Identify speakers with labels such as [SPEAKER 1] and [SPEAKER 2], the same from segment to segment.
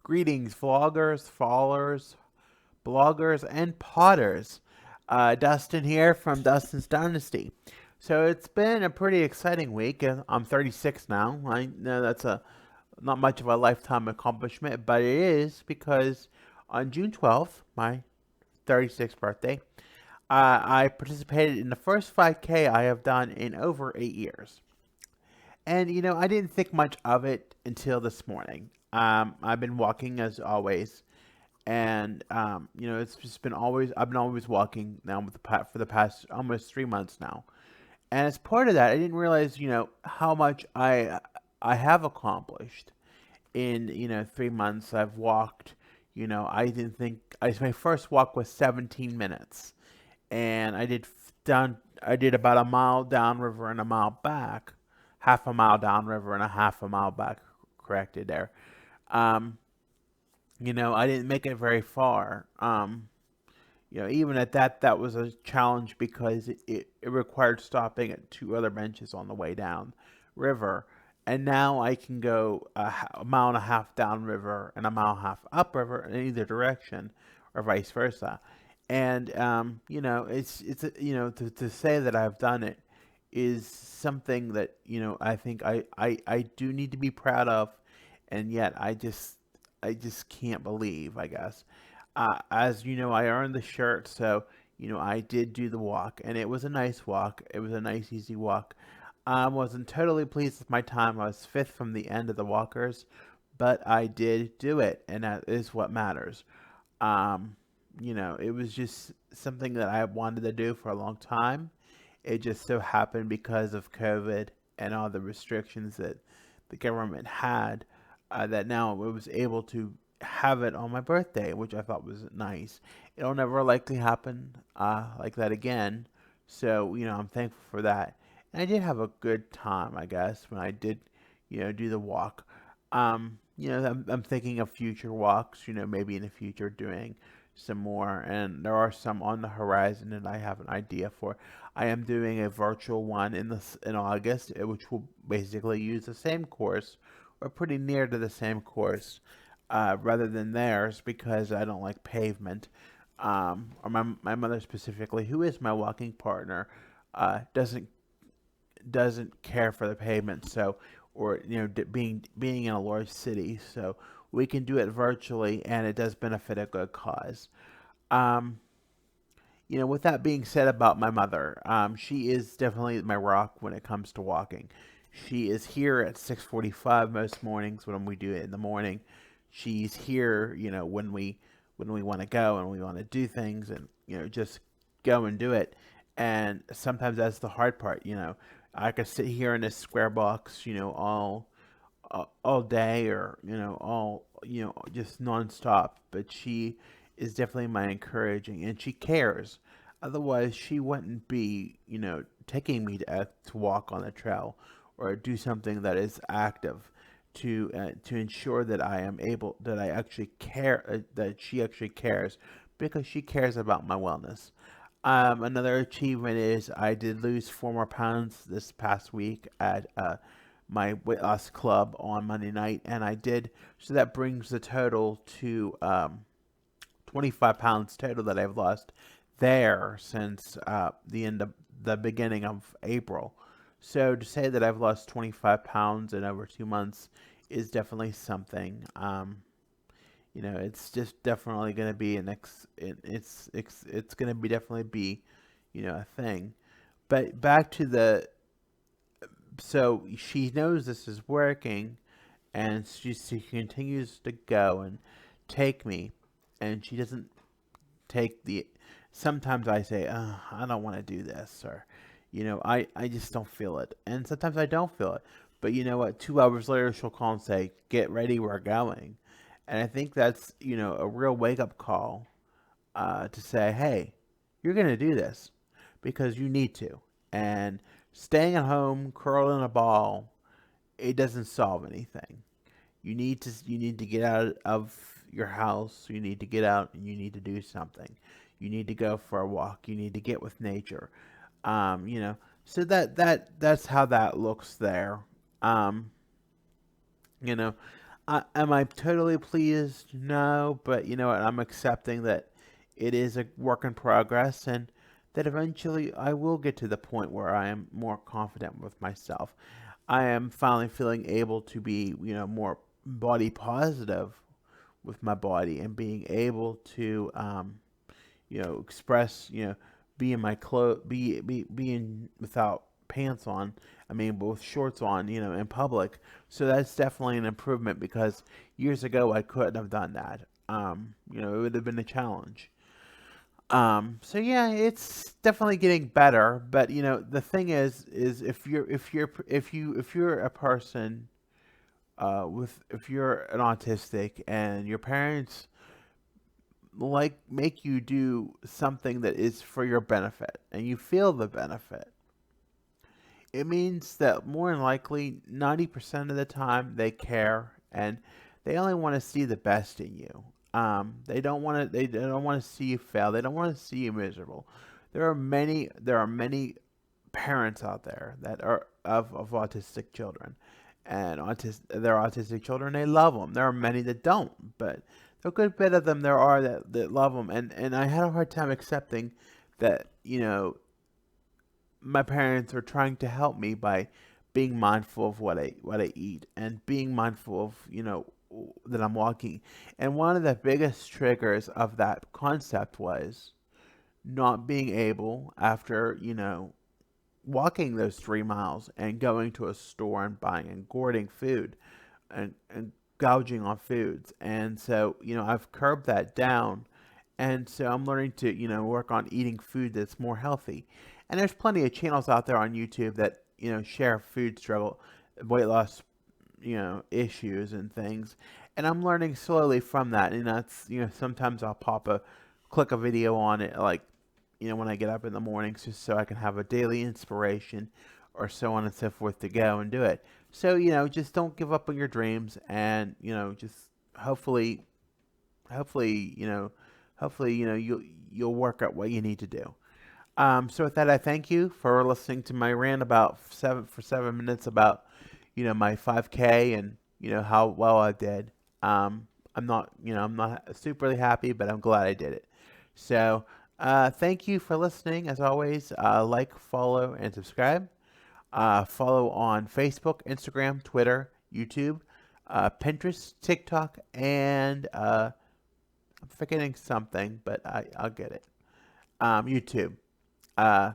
[SPEAKER 1] Greetings, vloggers, followers, bloggers, and potters. Dustin here from Dustin's Dynasty. So it's been a pretty exciting week. I'm 36 now. I know that's a not much of a lifetime accomplishment, but it is because on June 12th, my 36th birthday, I participated in the first 5K I have done in over 8 years. And I didn't think much of it until this morning. I've been walking as always, and it's just been always. I've been always walking now for the past almost 3 months now. And as part of that, I didn't realize how much I have accomplished in 3 months. I've walked. I didn't think my first walk was 17 minutes, and I did about a mile downriver and a mile back, half a mile downriver and a half a mile back. Corrected there. Um, I didn't make it very far. Even at that, that was a challenge because it required stopping at two other benches on the way down river. And now I can go a mile and a half down river and a mile and a half up river in either direction, or vice versa. And to say that I've done it is something that I think I do need to be proud of, and yet I just can't believe, I guess. As you know, I earned the shirt, so I did do the walk, and it was a nice walk. It was a nice, easy walk. I wasn't totally pleased with my time. I was fifth from the end of the walkers, but I did do it, and that is what matters. Um, it was just something that I wanted to do for a long time. It just so happened because of COVID and all the restrictions that the government had, that now I was able to have it on my birthday, which I thought was nice. It'll never likely happen like that again. So, I'm thankful for that. And I did have a good time, I guess, when I did, do the walk. I'm thinking of future walks, maybe in the future doing some more. And there are some on the horizon that I have an idea for. I am doing a virtual one in August, which will basically use the same course, or pretty near to the same course, rather than theirs, because I don't like pavement. Or my mother specifically, who is my walking partner, doesn't care for the pavement. So, or being in a large city, so we can do it virtually, and it does benefit a good cause. Um, with that being said about my mother, she is definitely my rock when it comes to walking. She is here at 6:45 most mornings when we do it in the morning. She's here, when we want to go and we want to do things, and just go and do it. And sometimes that's the hard part. I could sit here in this square box, all day, or all just nonstop. But she is definitely my encouraging, and she cares. Otherwise, she wouldn't be taking me to walk on the trail, or do something that is active to ensure that I actually care, that she actually cares, because she cares about my wellness. Another achievement is I did lose 4 more pounds this past week at my weight loss club on Monday night, and I did. So that brings the total to 25 pounds total that I've lost there since the beginning of April. So to say that I've lost 25 pounds in over 2 months is definitely something. It's just definitely going to be it's going to be definitely be, a thing. But back to the so she knows this is working, and she continues to go and take me, and she doesn't take the. Sometimes I say, I don't want to do this, or I just don't feel it, and sometimes I don't feel it. But you know what? 2 hours later, she'll call and say, "Get ready, we're going." And I think that's a real wake up call, to say, "Hey, you're gonna do this because you need to," and staying at home, curled in a ball, it doesn't solve anything. You need to get out of your house. You need to get out, and you need to do something. You need to go for a walk. You need to get with nature. Um, you know, so that's how that looks there. Um, you know, Am I totally pleased? No, but you know what? I'm accepting that it is a work in progress and that eventually I will get to the point where I am more confident with myself. I am finally feeling able to be, more body positive with my body and being able to, express, be in my clothes, being without pants on. I mean, with shorts on, in public. So that's definitely an improvement because years ago I couldn't have done that. It would have been a challenge. So yeah, it's definitely getting better. But the thing is if you're a person with if you're an autistic and your parents like make you do something that is for your benefit and you feel the benefit, it means that more than likely 90% of the time they care and they only want to see the best in you. They don't want to see you fail. They don't want to see you miserable. There are many parents out there that are of autistic children, and they're autistic children. They love them. There are many that don't, but a good bit of them there are that love them. And I had a hard time accepting that my parents are trying to help me by being mindful of what I eat and being mindful of that I'm walking. And one of the biggest triggers of that concept was not being able after walking those 3 miles and going to a store and buying and gourding food and gouging on foods. And so, I've curbed that down. And so I'm learning to, work on eating food that's more healthy. And there's plenty of channels out there on YouTube that, share food struggle, weight loss, issues and things. And I'm learning slowly from that. And that's, sometimes I'll click a video on it, like, when I get up in the mornings, just so I can have a daily inspiration or so on and so forth to go and do it. So, just don't give up on your dreams and, just hopefully, hopefully, you'll work out what you need to do. So with that, I thank you for listening to my rant about 7 minutes about, my 5K and, how well I did. I'm not super happy, but I'm glad I did it. So, thank you for listening. As always, like, follow, and subscribe. Follow on Facebook, Instagram, Twitter, YouTube, Pinterest, TikTok, and I'm forgetting something, but I'll get it. YouTube. Uh,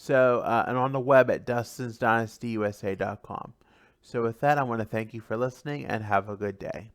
[SPEAKER 1] and on the web at DustinsDynastyUSA.com. So with that, I want to thank you for listening and have a good day.